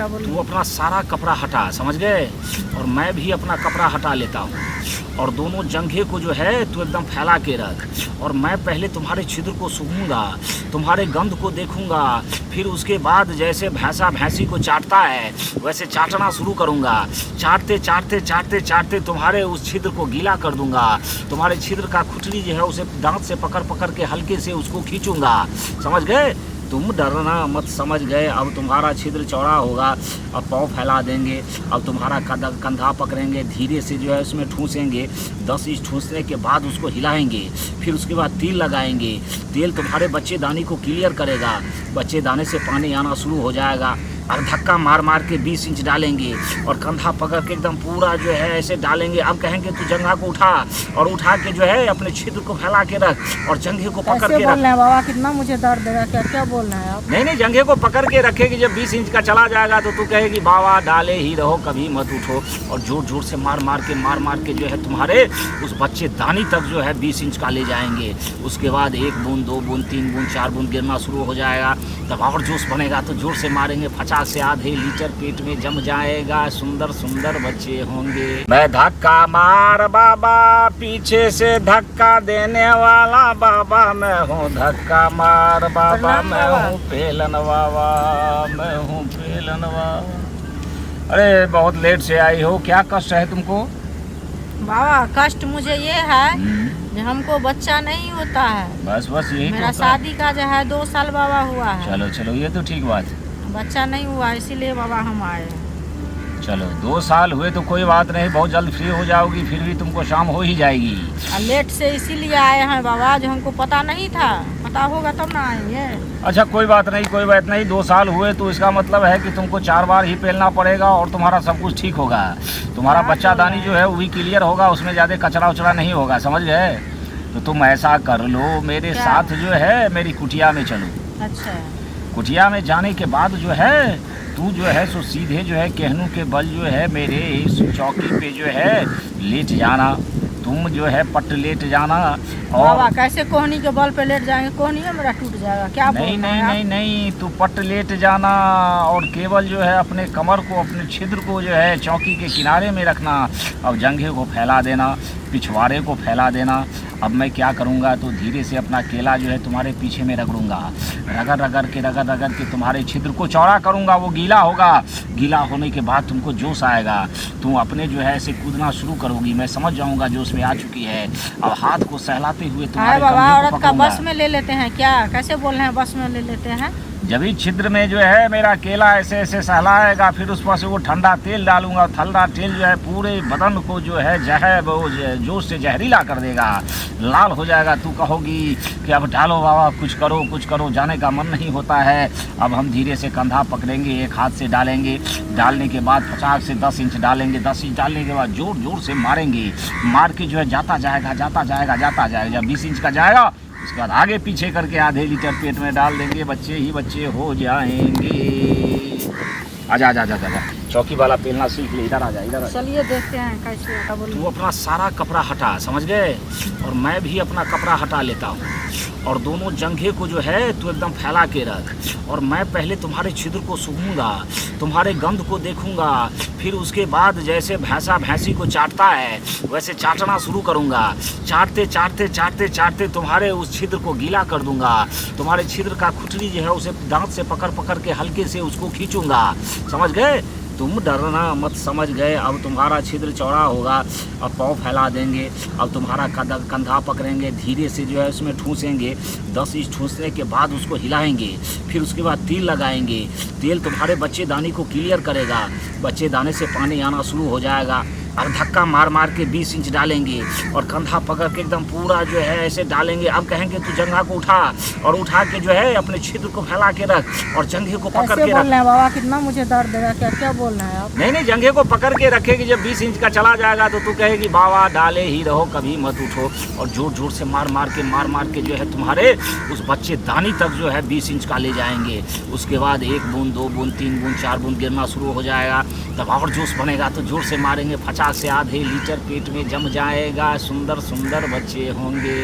क्या बोल तू अपना सारा कपड़ा हटा, समझ गए, और मैं भी अपना कपड़ा हटा लेता हूँ, और दोनों जंघे को जो है तू एकदम फैला के रख, और मैं पहले तुम्हारे छिद्र को सूंघूंगा, तुम्हारे गंध को देखूंगा, फिर उसके बाद जैसे भैंसा भैंसी को चाटता है वैसे चाटना शुरू करूंगा। चाटते चाटते चाटते चाटते तुम्हारे उस छिद्र को गीला कर दूंगा। तुम्हारे छिद्र का खुटली जो है उसे दांत से पकड़ पकड़ के हल्के से उसको खींचूंगा, समझ गए। तुम डरना मत, समझ गए। अब तुम्हारा छिद्र चौड़ा होगा, अब पाँव फैला देंगे, अब तुम्हारा कंधा पकड़ेंगे, धीरे से जो है उसमें ठूसेंगे, 10 इंच ठूसने के बाद उसको हिलाएंगे, फिर उसके बाद तेल लगाएंगे। तेल तुम्हारे बच्चेदानी को क्लियर करेगा, बच्चेदाने से पानी आना शुरू हो जाएगा। अब धक्का मार मार के 20 इंच डालेंगे और कंधा पकड़ के एकदम पूरा जो है ऐसे डालेंगे। अब कहेंगे तू जंघा को उठा, और उठा के जो है अपने छिद्र को फैला के रख और जंघे को पकड़ के रख। बोल रहे हैं बाबा, कितना मुझे दर्द देगा, क्या क्या बोल रहे हैं आप? नहीं जंघे को पकड़ के रखेगी, जब 20 इंच का चला जाएगा तो तू कहेगी बाबा डाले ही रहो, कभी मत उठो, और जोर जोर से मार मार के जो है तुम्हारे उस बच्चेदानी तक जो है 20 इंच का ले जाएंगे। उसके बाद 1 बूंद 2 बूंद 3 बूंद 4 बूंद गिरना शुरू हो जाएगा। तब और जोश बनेगा तो जोर से मारेंगे, 50 से आधे लीटर पेट में जम जाएगा, सुंदर सुंदर बच्चे होंगे। मैं धक्का मार बाबा, पीछे से धक्का देने वाला बाबा मैं हूँ। धक्का मार बाबा, मैं हूँ पेलन बाबा, मैं हूँ पेलन बाबा। अरे बहुत लेट से आई हो, क्या कष्ट है तुमको? बाबा कष्ट मुझे ये है कि हमको बच्चा नहीं होता है। बस यही मेरा शादी का जो है 2 साल बाबा हुआ है। चलो ये तो ठीक बात है। बच्चा नहीं हुआ, इसीलिए बाबा हम आए। चलो 2 साल हुए तो कोई बात नहीं, बहुत जल्द फ्री हो जाओगी, फिर भी तुमको शाम हो ही जाएगी। लेट से इसीलिए आए हैं बाबा, जो हमको पता नहीं था, पता होगा तब ना आएंगे। अच्छा कोई बात नहीं, 2 साल हुए तो इसका मतलब है कि तुमको 4 बार ही पेलना पड़ेगा और तुम्हारा सब कुछ ठीक होगा। तुम्हारा बच्चादानी जो है वो भी क्लियर होगा, उसमें ज़्यादा कचरा उचरा नहीं होगा, समझ गए। तो तुम ऐसा कर लो, मेरे साथ जो है मेरी कुटिया में चलो। अच्छा। कुटिया में जाने के बाद जो है तू जो है सो सीधे जो है कहनू के बल जो है मेरे इस चौकी पे जो है लेट जाना। तुम जो है पट लेट जाना। और बाबा कैसे कोहनी के बल पे लेट जाएंगे? कोहनी मेरा टूट जाएगा क्या? नहीं, तू पट लेट जाना और केवल जो है अपने कमर को, अपने छिद्र को जो है चौकी के किनारे में रखना। अब जंघे को फैला देना, पिछवाड़े को फैला देना। अब मैं क्या करूँगा तो धीरे से अपना केला जो है तुम्हारे पीछे में रगड़ूंगा, रगड़ के तुम्हारे छिद्र को चौड़ा करूँगा। वो गीला होगा, गीला होने के बाद तुमको जोश आएगा, तुम अपने जो है ऐसे कूदना शुरू करोगी। मैं समझ जाऊँगा जोश में आ चुकी है। अब हाथ को सहलाते हुए तुम्हारे बाबा कंधे को औरत का पकड़ूंगा। बस में ले लेते हैं क्या? कैसे बोल रहे हैं बस में ले लेते हैं? जब ही छिद्र में जो है मेरा केला ऐसे ऐसे सहलाएगा, फिर उस पर से वो ठंडा तेल डालूंगा। ठंडा तेल जो है पूरे बदन को जो है वो जोश से जहरीला कर देगा, लाल हो जाएगा। तू कहोगी कि अब डालो बाबा, कुछ करो, जाने का मन नहीं होता है। अब हम धीरे से कंधा पकड़ेंगे, एक हाथ से डालेंगे, डालने के बाद 50 से 10 इंच डालेंगे। 10 इंच डालने के बाद जोर जोर से मारेंगे, मार के जो है जाता जाएगा। जब 20 इंच का जाएगा उसके बाद आगे पीछे करके आधे लीटर पेट में डाल देंगे, बच्चे ही बच्चे हो जाएंगे। आजा चौकी वाला पेलना सीख ले, इधर आ जा। चलिए देखते हैं कैसे होता। बोलिए। तू अपना सारा कपड़ा हटा, समझ गए, और मैं भी अपना कपड़ा हटा लेता हूँ, और दोनों जंघे को जो है तू एकदम फैला के रख, और मैं पहले तुम्हारे छिद्र को सूंघूंगा, तुम्हारे गंध को देखूंगा, फिर उसके बाद जैसे भैंसा भैंसी को चाटता है वैसे चाटना शुरू करूंगा। चाटते चाटते चाटते चाटते तुम्हारे उस छिद्र को गीला कर दूंगा। तुम्हारे छिद्र का खुटली जो है उसे दांत से पकड़ पकड़ के हल्के से उसको खींचूंगा, समझ गए। तुम डरना मत, समझ गए। अब तुम्हारा छिद्र चौड़ा होगा, अब पाँव फैला देंगे, अब तुम्हारा कंधा पकड़ेंगे, धीरे से जो है उसमें ठूसेंगे, 10 इंच ठूसने के बाद उसको हिलाएंगे, फिर उसके बाद तेल लगाएंगे। तेल तुम्हारे बच्चेदानी को क्लियर करेगा, बच्चेदाने से पानी आना शुरू हो जाएगा। और धक्का मार मार के 20 इंच डालेंगे और कंधा पकड़ के एकदम पूरा जो है ऐसे डालेंगे। अब कहेंगे तू जंघा को उठा, और उठा के जो है अपने छिद्र को फैला के रख और जंघे को पकड़ के रख। बोल रहे हैं बाबा, कितना मुझे दर्द देगा, क्या क्या बोल रहे हैं आप? नहीं जंघे को पकड़ के रखेगी, जब 20 इंच का चला जाएगा तो तू कहेगी बाबा डाले ही रहो, कभी मत उठो, और जोर जोर से मार मार के जो है तुम्हारे उस बच्चेदानी तक जो है 20 इंच का ले जाएंगे। उसके बाद 1 बूंद 2 बूंद 3 बूंद 4 बूंद गिरना शुरू हो जाएगा। तब और जोश बनेगा तो जोर से मारेंगे, 50 से आधे लीटर पेट में जम जाएगा, सुंदर सुंदर बच्चे होंगे।